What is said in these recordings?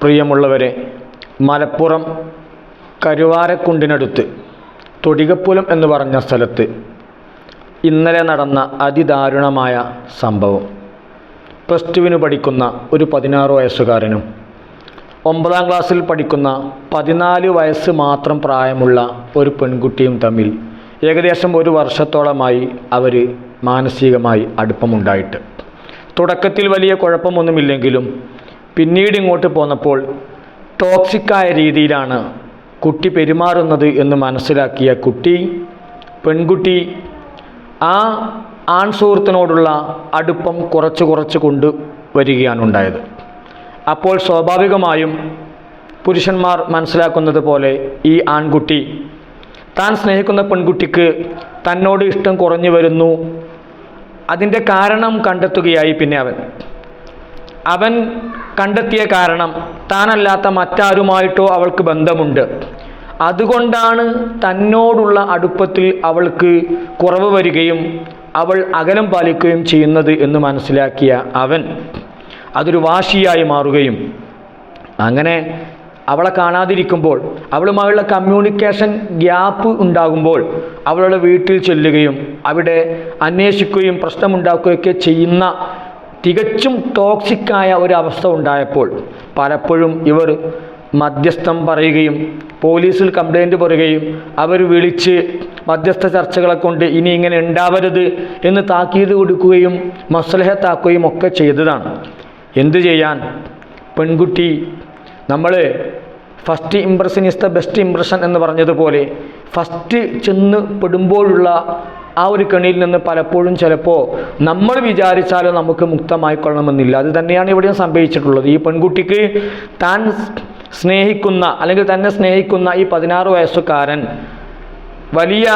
പ്രിയമുള്ളവരെ, മലപ്പുറം കരുവാരക്കുണ്ടിനടുത്ത് തൊടികപ്പുലം എന്ന് പറഞ്ഞ സ്ഥലത്ത് ഇന്നലെ നടന്ന അതിദാരുണമായ സംഭവം. പ്ലസ് ടുവിന് പഠിക്കുന്ന ഒരു 16 വയസ്സുകാരനും 9ാം ക്ലാസ്സിൽ പഠിക്കുന്ന 14 വയസ്സ് മാത്രം പ്രായമുള്ള ഒരു പെൺകുട്ടിയും തമ്മിൽ ഏകദേശം 1 വർഷത്തോളമായി അവർ മാനസികമായി അടുപ്പമുണ്ടായിട്ട്. തുടക്കത്തിൽ വലിയ കുഴപ്പമൊന്നുമില്ലെങ്കിലും പിന്നീട് ഇങ്ങോട്ട് പോന്നപ്പോൾ ടോക്സിക്കായ രീതിയിലാണ് കുട്ടി പെരുമാറുന്നത് എന്ന് മനസ്സിലാക്കിയ പെൺകുട്ടി ആ ആൺ സുഹൃത്തിനോടുള്ള അടുപ്പം കുറച്ച് കൊണ്ടുവരികയാണ് ഉണ്ടായത്. അപ്പോൾ സ്വാഭാവികമായും പുരുഷന്മാർ മനസ്സിലാക്കുന്നത് പോലെ ഈ ആൺകുട്ടി താൻ സ്നേഹിക്കുന്ന പെൺകുട്ടിക്ക് തന്നോട് ഇഷ്ടം കുറഞ്ഞു വരുന്നു. അതിൻ്റെ കാരണം കണ്ടെത്തുകയായി. പിന്നെ അവൻ കണ്ടെത്തിയ കാരണം താനല്ലാത്ത മറ്റാരുമായിട്ടോ അവൾക്ക് ബന്ധമുണ്ട്, അതുകൊണ്ടാണ് തന്നോടുള്ള അടുപ്പത്തിൽ അവൾക്ക് കുറവ് വരികയും അവൾ അകലം പാലിക്കുകയും ചെയ്യുന്നത് എന്ന് മനസ്സിലാക്കിയ അവൻ അതൊരു വാശിയായി മാറുകയും അങ്ങനെ അവളെ കാണാതിരിക്കുമ്പോൾ, അവളുമായുള്ള കമ്മ്യൂണിക്കേഷൻ ഗ്യാപ്പ് ഉണ്ടാകുമ്പോൾ അവളുടെ വീട്ടിൽ ചെല്ലുകയും അവിടെ അന്വേഷിക്കുകയും പ്രശ്നമുണ്ടാക്കുകയൊക്കെ ചെയ്യുന്ന തികച്ചും ടോക്സിക്കായ ഒരവസ്ഥ ഉണ്ടായപ്പോൾ പലപ്പോഴും ഇവർ മധ്യസ്ഥം പറയുകയും പോലീസിൽ കംപ്ലൈൻറ്റ് പറയുകയും അവർ വിളിച്ച് മധ്യസ്ഥ ചർച്ചകളെ കൊണ്ട് ഇനി ഇങ്ങനെ ഉണ്ടാവരുത് എന്ന് താക്കീത് കൊടുക്കുകയും മസ്ലഹത്താക്കുകയും ഒക്കെ ചെയ്തതാണ്. എന്തു ചെയ്യാൻ, പെൺകുട്ടി, നമ്മൾ first impression is the best impression എന്ന് പറഞ്ഞതുപോലെ ഫസ്റ്റ് ചെന്ന് പെടുമ്പോഴുള്ള ആ ഒരു കെണിയിൽ നിന്ന് പലപ്പോഴും ചിലപ്പോൾ നമ്മൾ വിചാരിച്ചാലും നമുക്ക് മുക്തമായിക്കൊള്ളണമെന്നില്ല. അത് തന്നെയാണ് ഇവിടെയും സംഭവിച്ചിട്ടുള്ളത്. ഈ പെൺകുട്ടിക്ക് താൻ സ്നേഹിക്കുന്ന അല്ലെങ്കിൽ തന്നെ സ്നേഹിക്കുന്ന ഈ 16 വയസ്സുകാരൻ വലിയ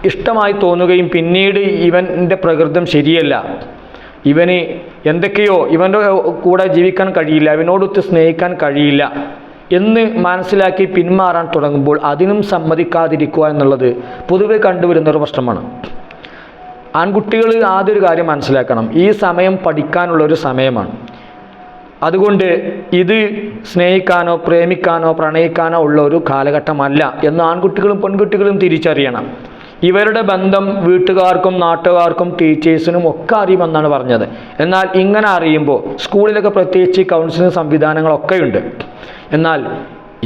ഇഷ്ടമായി തോന്നുകയും പിന്നീട് ഇവൻ്റെ പ്രകൃതം ശരിയല്ല, ഇവന് എന്തൊക്കെയോ ഇവൻ്റെ കൂടെ ജീവിക്കാൻ കഴിയില്ല, ഇവനോടൊത്ത് സ്നേഹിക്കാൻ കഴിയില്ല എന്ന് മനസ്സിലാക്കി പിന്മാറാൻ തുടങ്ങുമ്പോൾ അതിനും സമ്മതിക്കാതിരിക്കുക എന്നുള്ളത് പൊതുവെ കണ്ടുവരുന്നൊരു പ്രശ്നമാണ്. ആൺകുട്ടികൾ ആദ്യൊരു കാര്യം മനസ്സിലാക്കണം, ഈ സമയം പഠിക്കാനുള്ളൊരു സമയമാണ്. അതുകൊണ്ട് ഇത് സ്നേഹിക്കാനോ പ്രേമിക്കാനോ പ്രണയിക്കാനോ ഉള്ള ഒരു കാലഘട്ടമല്ല എന്ന് ആൺകുട്ടികളും പെൺകുട്ടികളും തിരിച്ചറിയണം. ഇവരുടെ ബന്ധം വീട്ടുകാർക്കും നാട്ടുകാർക്കും ടീച്ചേഴ്സിനും ഒക്കെ അറിയുമെന്നാണ് പറഞ്ഞത്. എന്നാൽ ഇങ്ങനെ അറിയുമ്പോൾ സ്കൂളിലൊക്കെ പ്രത്യേകിച്ച് കൗൺസിലിംഗ് സംവിധാനങ്ങളൊക്കെയുണ്ട്. എന്നാൽ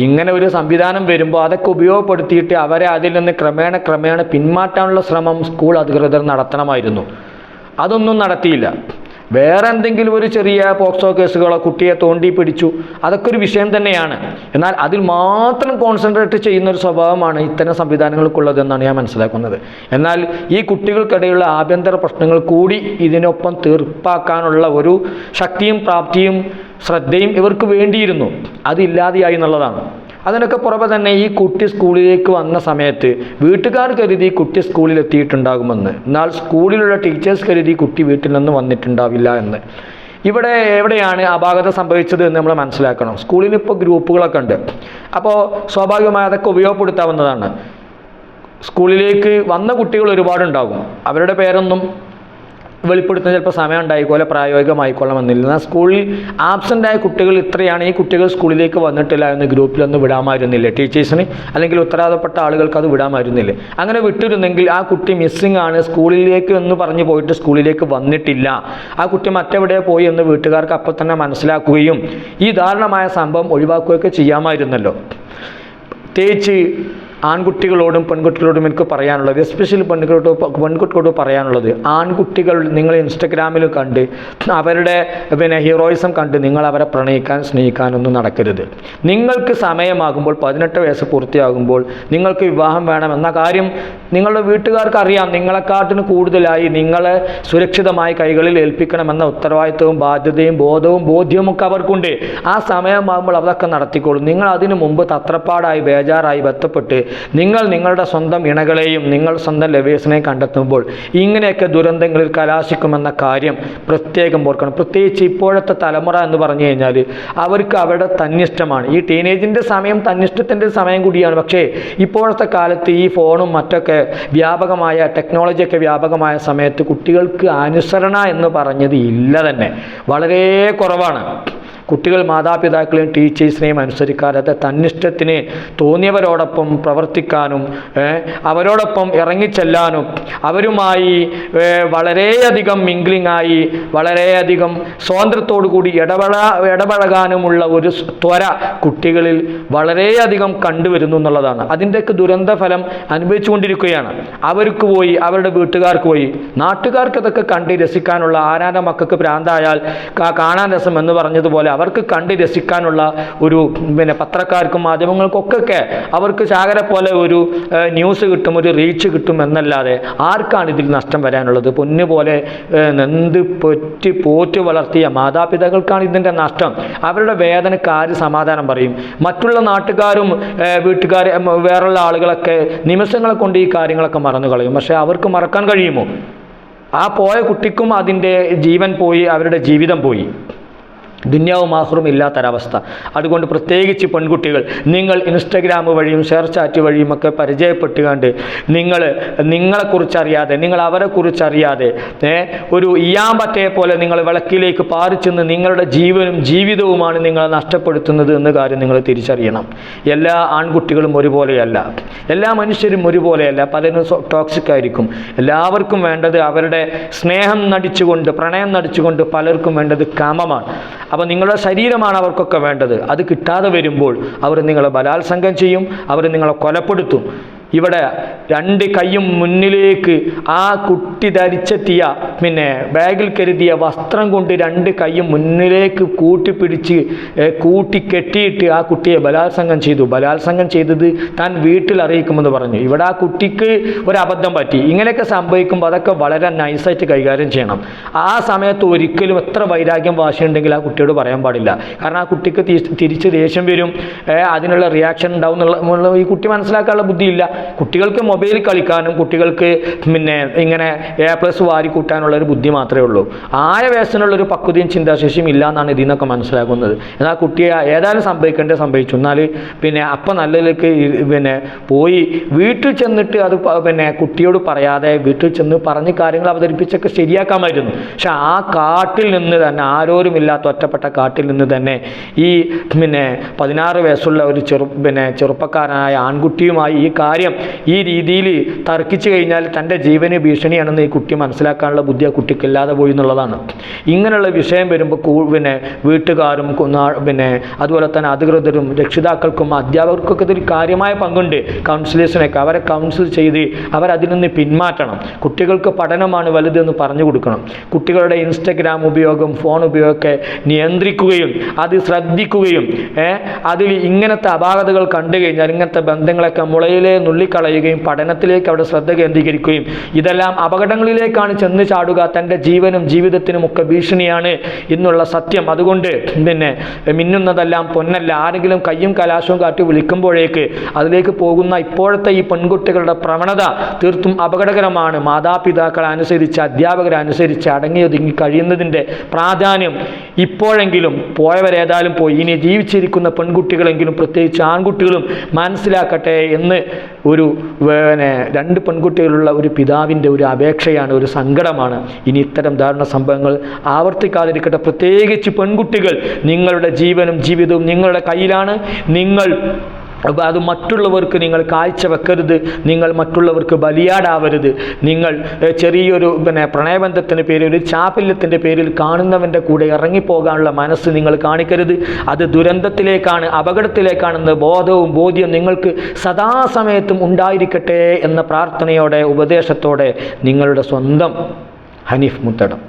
ഇങ്ങനെ ഒരു സംവിധാനം വരുമ്പോൾ അതൊക്കെ ഉപയോഗപ്പെടുത്തിയിട്ട് അവരെ അതിൽ നിന്ന് ക്രമേണ പിന്മാറ്റാനുള്ള ശ്രമം സ്കൂൾ അധികൃതർ നടത്തണമായിരുന്നു. അതൊന്നും നടത്തിയില്ല. വേറെ എന്തെങ്കിലും ഒരു ചെറിയ പോക്സോ കേസുകളോ കുട്ടിയെ തോണ്ടി പിടിച്ചു, അതൊക്കെ ഒരു വിഷയം തന്നെയാണ്. എന്നാൽ അതിൽ മാത്രം കോൺസെൻട്രേറ്റ് ചെയ്യുന്ന ഒരു സ്വഭാവമാണ് ഇത്തരം സംവിധാനങ്ങൾക്കുള്ളതെന്നാണ് ഞാൻ മനസ്സിലാക്കുന്നത്. എന്നാൽ ഈ കുട്ടികൾക്കിടയിലുള്ള ആഭ്യന്തര പ്രശ്നങ്ങൾ കൂടി ഇതിനൊപ്പം തീർപ്പാക്കാനുള്ള ഒരു ശക്തിയും പ്രാപ്തിയും ശ്രദ്ധയും ഇവർക്ക് വേണ്ടിയിരുന്നു. അതില്ലാതെയായി എന്നുള്ളതാണ്. അതിനൊക്കെ പുറമെ തന്നെ ഈ കുട്ടി സ്കൂളിലേക്ക് വന്ന സമയത്ത് വീട്ടുകാർ കരുതി കുട്ടി സ്കൂളിൽ എത്തിയിട്ടുണ്ടാകുമെന്ന്, എന്നാൽ സ്കൂളിലുള്ള ടീച്ചേഴ്സ് കരുതി കുട്ടി വീട്ടിൽ നിന്ന് വന്നിട്ടുണ്ടാവില്ല എന്ന്. ഇവിടെ എവിടെയാണ് അപാകത സംഭവിച്ചത് എന്ന് നമ്മൾ മനസ്സിലാക്കണം. സ്കൂളിൽ ഇപ്പോൾ ഗ്രൂപ്പുകളൊക്കെ ഉണ്ട്. അപ്പോൾ സ്വാഭാവികമായി അതൊക്കെ ഉപയോഗപ്പെടുത്താവുന്നതാണ്. സ്കൂളിലേക്ക് വന്ന കുട്ടികൾ ഒരുപാടുണ്ടാകും. അവരുടെ പേരൊന്നും വെളിപ്പെടുത്തുന്ന ചിലപ്പോൾ സമയം ഉണ്ടായിക്കോലെ പ്രായോഗികമായിക്കൊള്ളണമെന്നില്ല. എന്നാൽ സ്കൂളിൽ ആബ്സെൻ്റായ കുട്ടികൾ ഇത്രയാണ്, ഈ കുട്ടികൾ സ്കൂളിലേക്ക് വന്നിട്ടില്ല എന്ന് ഗ്രൂപ്പിലൊന്ന് വിടാമായിരുന്നില്ലേ ടീച്ചേഴ്സിന്, അല്ലെങ്കിൽ ഉത്തരവാദപ്പെട്ട ആളുകൾക്ക് അത് വിടാമായിരുന്നില്ലേ? അങ്ങനെ വിട്ടിരുന്നെങ്കിൽ ആ കുട്ടി മിസ്സിംഗ് ആണ്, സ്കൂളിലേക്ക് എന്ന് പറഞ്ഞു പോയിട്ട് സ്കൂളിലേക്ക് വന്നിട്ടില്ല, ആ കുട്ടി മറ്റെവിടെ പോയി എന്ന് വീട്ടുകാർക്ക് അപ്പോൾ തന്നെ മനസ്സിലാക്കുകയും ഈ ദാരുണമായ സംഭവം ഒഴിവാക്കുകയൊക്കെ ചെയ്യാമായിരുന്നല്ലോ. പ്രത്യേകിച്ച് ആൺകുട്ടികളോടും പെൺകുട്ടികളോടും എനിക്ക് പറയാനുള്ളത്, എസ്പെഷ്യലി പെൺകുട്ടികളോട് പറയാനുള്ളത്, ആൺകുട്ടികൾ നിങ്ങൾ ഇൻസ്റ്റഗ്രാമിൽ കണ്ട് അവരുടെ ഹീറോയിസം കണ്ട് നിങ്ങൾ അവരെ പ്രണയിക്കാൻ സ്നേഹിക്കാനൊന്നും നടക്കരുത്. നിങ്ങൾക്ക് സമയമാകുമ്പോൾ 18 വയസ്സ് പൂർത്തിയാകുമ്പോൾ നിങ്ങൾക്ക് വിവാഹം വേണമെന്ന കാര്യം നിങ്ങളുടെ വീട്ടുകാർക്ക് അറിയാം. നിങ്ങളെക്കാട്ടിന് കൂടുതലായി നിങ്ങളെ സുരക്ഷിതമായ കൈകളിൽ ഏൽപ്പിക്കണമെന്ന ഉത്തരവാദിത്വവും ബാധ്യതയും ബോധ്യവും ഒക്കെ അവർക്കുണ്ട്. ആ സമയമാകുമ്പോൾ അതൊക്കെ നടത്തിക്കോളും. നിങ്ങൾ അതിനു മുമ്പ് തത്രപ്പാടായി ബേജാറായി ബന്ധപ്പെട്ട് നിങ്ങൾ നിങ്ങളുടെ സ്വന്തം ഇണകളെയും നിങ്ങൾ സ്വന്തം ലവേഴ്സിനെയും കണ്ടെത്തുമ്പോൾ ഇങ്ങനെയൊക്കെ ദുരന്തങ്ങളിൽ കലാശിക്കുമെന്ന കാര്യം പ്രത്യേകം ഓർക്കണം. പ്രത്യേകിച്ച് ഇപ്പോഴത്തെ തലമുറ എന്ന് പറഞ്ഞു കഴിഞ്ഞാൽ അവർക്ക് അവരുടെ തന്നിഷ്ടമാണ്. ഈ ടീനേജിൻ്റെ സമയം തന്നിഷ്ടത്തിൻ്റെ സമയം കൂടിയാണ്. പക്ഷേ ഇപ്പോഴത്തെ കാലത്ത് ഈ ഫോണും മറ്റൊക്കെ വ്യാപകമായ ടെക്നോളജിയൊക്കെ വ്യാപകമായ സമയത്ത് കുട്ടികൾക്ക് അനുസരണ എന്ന് പറഞ്ഞത് ഇല്ല തന്നെ, വളരെ കുറവാണ്. കുട്ടികൾ മാതാപിതാക്കളെയും ടീച്ചേഴ്സിനെയും അനുസരിക്കാതെ തന്നിഷ്ടത്തിന് തോന്നിയവരോടൊപ്പം പ്രവർത്തിക്കാനും അവരോടൊപ്പം ഇറങ്ങിച്ചെല്ലാനും അവരുമായി വളരെയധികം മിംഗ്ലിംഗ് ആയി വളരെയധികം സ്വാതന്ത്ര്യത്തോടു കൂടി ഇടപഴകാനുമുള്ള ഒരു ത്വര കുട്ടികളിൽ വളരെയധികം കണ്ടുവരുന്നു എന്നുള്ളതാണ്. അതിൻ്റെയൊക്കെ ദുരന്ത ഫലം അനുഭവിച്ചുകൊണ്ടിരിക്കുകയാണ്. അവർക്ക് പോയി, അവരുടെ വീട്ടുകാർക്ക് പോയി, നാട്ടുകാർക്ക് അതൊക്കെ കണ്ട് രസിക്കാനുള്ള, ആരാൻ്റെ മക്കൾക്ക് ഭ്രാന്തായാൽ കാണാൻ രസം എന്ന് പറഞ്ഞതുപോലെ അവർക്ക് കണ്ട് രസിക്കാനുള്ള ഒരു പത്രക്കാർക്കും മാധ്യമങ്ങൾക്കൊക്കെ അവർക്ക് ചാകര പോലെ ഒരു ന്യൂസ് കിട്ടും, ഒരു റീച്ച് കിട്ടും എന്നല്ലാതെ ആർക്കാണ് ഇതിൽ നഷ്ടം വരാനുള്ളത്? പൊന്നു പോലെ നെന്ത് പോറ്റ് വളർത്തിയ മാതാപിതാക്കൾക്കാണ് ഇതിൻ്റെ നഷ്ടം. അവരുടെ വേദനയ്ക്ക് ആര് സമാധാനം പറയും? മറ്റുള്ള നാട്ടുകാരും വീട്ടുകാരും വേറുള്ള ആളുകളൊക്കെ നിമിഷങ്ങളെ കൊണ്ട് ഈ കാര്യങ്ങളൊക്കെ മറന്നു കളയും. പക്ഷേ അവർക്ക് മറക്കാൻ കഴിയുമോ? ആ പോയ കുട്ടിക്കും അതിൻ്റെ ജീവൻ പോയി, അവരുടെ ജീവിതം പോയി, ദുന്യാവും ആഖിറവും ഇല്ലാത്തൊരവസ്ഥ. അതുകൊണ്ട് പ്രത്യേകിച്ച് പെൺകുട്ടികൾ, നിങ്ങൾ ഇൻസ്റ്റഗ്രാം വഴിയും ഷെയർ ചാറ്റ് വഴിയും ഒക്കെ പരിചയപ്പെട്ടുകൊണ്ട് നിങ്ങളെക്കുറിച്ചറിയാതെ, നിങ്ങൾ അവരെക്കുറിച്ചറിയാതെ ഒരു ഇയാമ്പറ്റയെ പോലെ നിങ്ങൾ വിളക്കിലേക്ക് പാറിച്ചെന്ന് നിങ്ങളുടെ ജീവനും ജീവിതവുമാണ് നിങ്ങളെ നഷ്ടപ്പെടുത്തുന്നത് എന്ന കാര്യം നിങ്ങൾ തിരിച്ചറിയണം. എല്ലാ ആൺകുട്ടികളും ഒരുപോലെയല്ല, എല്ലാ മനുഷ്യരും ഒരുപോലെയല്ല, പലരും ടോക്സിക് ആയിരിക്കും. എല്ലാവർക്കും വേണ്ടത് അവരുടെ സ്നേഹം നടിച്ചുകൊണ്ട്, പ്രണയം നടിച്ചുകൊണ്ട് പലർക്കും വേണ്ടത് കാമമാണ്. അപ്പോൾ നിങ്ങളുടെ ശരീരമാണ് അവർക്കൊക്കെ വേണ്ടത്. അത് കിട്ടാതെ വരുമ്പോൾ അവർ നിങ്ങളെ ബലാത്സംഗം ചെയ്യും, അവർ നിങ്ങളെ കൊലപ്പെടുത്തും. ഇവിടെ രണ്ട് കൈയും മുന്നിലേക്ക് ആ കുട്ടി ധരിച്ചെത്തിയ ബാഗിൽ കരുതിയ വസ്ത്രം കൊണ്ട് രണ്ട് കൈയും മുന്നിലേക്ക് കൂട്ടിപ്പിടിച്ച് കൂട്ടിക്കെട്ടിയിട്ട് ആ കുട്ടിയെ ബലാത്സംഗം ചെയ്തു. ബലാത്സംഗം ചെയ്തത് താൻ വീട്ടിൽ അറിയിക്കുമെന്ന് പറഞ്ഞു. ഇവിടെ ആ കുട്ടിക്ക് ഒരു അബദ്ധം പറ്റി. ഇങ്ങനെയൊക്കെ സംഭവിക്കുമ്പോൾ അതൊക്കെ വളരെ നൈസായിട്ട് കൈകാര്യം ചെയ്യണം. ആ സമയത്ത് ഒരിക്കലും എത്ര വൈരാഗ്യം വാശിയുണ്ടെങ്കിൽ ആ കുട്ടിയോട് പറയാൻ പാടില്ല. കാരണം ആ കുട്ടിക്ക് തിരിച്ച് ദേഷ്യം വരും, അതിനുള്ള റിയാക്ഷൻ ഉണ്ടാവും എന്നുള്ള ഈ കുട്ടി മനസ്സിലാക്കാനുള്ള ബുദ്ധിയില്ല. കുട്ടികൾക്ക് മൊബൈൽ കളിക്കാനും കുട്ടികൾക്ക് ഇങ്ങനെ A+ വാരി കൂട്ടാനുള്ളൊരു ബുദ്ധി മാത്രമേ ഉള്ളൂ. വയസ്സിനുള്ളൊരു പക്വതയും ചിന്താശേഷിയും ഇല്ല എന്നാണ് ഇതിൽ നിന്നൊക്കെ മനസ്സിലാക്കുന്നത്. എന്നാൽ കുട്ടിയെ ഏതായാലും സംഭവിക്കേണ്ടത് സംഭവിച്ചു. എന്നാൽ അപ്പം നല്ലതിലേക്ക് പോയി വീട്ടിൽ ചെന്നിട്ട് അത് കുട്ടിയോട് പറയാതെ വീട്ടിൽ ചെന്ന് പറഞ്ഞ് കാര്യങ്ങൾ അവതരിപ്പിച്ചൊക്കെ ശരിയാക്കാമായിരുന്നു. പക്ഷെ ആ കാട്ടിൽ നിന്ന് തന്നെ, ആരോരുമില്ലാത്ത ഒറ്റപ്പെട്ട കാട്ടിൽ നിന്ന് തന്നെ ഈ 16 വയസ്സുള്ള ഒരു ചെറുപ്പക്കാരനായ ആൺകുട്ടിയുമായി ഈ കാര്യം ഈ രീതിയിൽ തർക്കിച്ചു കഴിഞ്ഞാൽ തൻ്റെ ജീവന് ഭീഷണിയാണെന്ന് ഈ കുട്ടി മനസ്സിലാക്കാനുള്ള ബുദ്ധി ആ കുട്ടിക്ക് ഇല്ലാതെ പോയി എന്നുള്ളതാണ്. ഇങ്ങനെയുള്ള വിഷയം വരുമ്പോൾ വീട്ടുകാരും അതുപോലെ തന്നെ അധികൃതരും രക്ഷിതാക്കൾക്കും അധ്യാപകർക്കൊക്കെ ഇതിൽ കാര്യമായ പങ്കുണ്ട്. കൗൺസിലേഴ്സിനൊക്കെ അവരെ കൗൺസിൽ ചെയ്ത് അവരതിൽ നിന്ന് പിന്മാറ്റണം. കുട്ടികൾക്ക് പഠനമാണ് വലുതെന്ന് പറഞ്ഞു കൊടുക്കണം. കുട്ടികളുടെ ഇൻസ്റ്റഗ്രാം ഉപയോഗം, ഫോൺ ഉപയോഗമൊക്കെ നിയന്ത്രിക്കുകയും അത് ശ്രദ്ധിക്കുകയും അതിൽ ഇങ്ങനത്തെ അപാകതകൾ കണ്ടു കഴിഞ്ഞാൽ ഇങ്ങനത്തെ ബന്ധങ്ങളൊക്കെ മുളയിലെ നുള്ളിക്കളയുകയും പഠനത്തിലേക്ക് അവിടെ ശ്രദ്ധ കേന്ദ്രീകരിക്കുകയും ഇതെല്ലാം അപകടങ്ങളിലേക്കാണ് ചെന്ന് ചാടുക. തൻ്റെ ജീവനും ജീവിതത്തിനും ഒക്കെ ഭീഷണിയാണ് എന്നുള്ള സത്യം. അതുകൊണ്ട് മിന്നുന്നതെല്ലാം പൊന്നല്ല. ആരെങ്കിലും കയ്യും കലാശവും കാട്ടി വിളിക്കുമ്പോഴേക്ക് അതിലേക്ക് പോകുന്ന ഇപ്പോഴത്തെ ഈ പെൺകുട്ടികളുടെ പ്രവണത തീർത്തും അപകടകരമാണ്. മാതാപിതാക്കളെ അനുസരിച്ച്, അധ്യാപകരെ അനുസരിച്ച് അടങ്ങിയൊതുങ്ങി കഴിയുന്നതിൻ്റെ പ്രാധാന്യം ഇപ്പോഴെങ്കിലും, പോയവരേതായാലും പോയി, ഇനി ജീവിച്ചിരിക്കുന്ന പെൺകുട്ടികളെങ്കിലും പ്രത്യേകിച്ച് ആൺകുട്ടികളും മനസ്സിലാക്കട്ടെ എന്ന് ഒരു രണ്ട് പെൺകുട്ടികളുള്ള ഒരു പിതാവിൻ്റെ ഒരു അപേക്ഷയാണ്, ഒരു സങ്കടമാണ്. ഇനി ഇത്തരം ദാരുണ സംഭവങ്ങൾ ആവർത്തിക്കാതിരിക്കട്ടെ. പ്രത്യേകിച്ച് പെൺകുട്ടികൾ, നിങ്ങളുടെ ജീവനും ജീവിതവും നിങ്ങളുടെ കയ്യിലാണ്. നിങ്ങൾ അത് മറ്റുള്ളവർക്ക് നിങ്ങൾ കാഴ്ചവെക്കരുത്. നിങ്ങൾ മറ്റുള്ളവർക്ക് ബലിയാടാവരുത്. നിങ്ങൾ ചെറിയൊരു പ്രണയബന്ധത്തിൻ്റെ പേരിൽ, ഒരു ചാപല്യത്തിൻ്റെ പേരിൽ കാണുന്നവൻ്റെ കൂടെ ഇറങ്ങിപ്പോകാനുള്ള മനസ്സ് നിങ്ങൾ കാണിക്കരുത്. അത് ദുരന്തത്തിലേക്കാണ്, അപകടത്തിലേക്കാണെന്ന ബോധ്യം നിങ്ങൾക്ക് സദാസമയത്തും ഉണ്ടായിരിക്കട്ടെ എന്ന പ്രാർത്ഥനയോടെ, ഉപദേശത്തോടെ നിങ്ങളുടെ സ്വന്തം ഹനീഫ് മുത്തടം.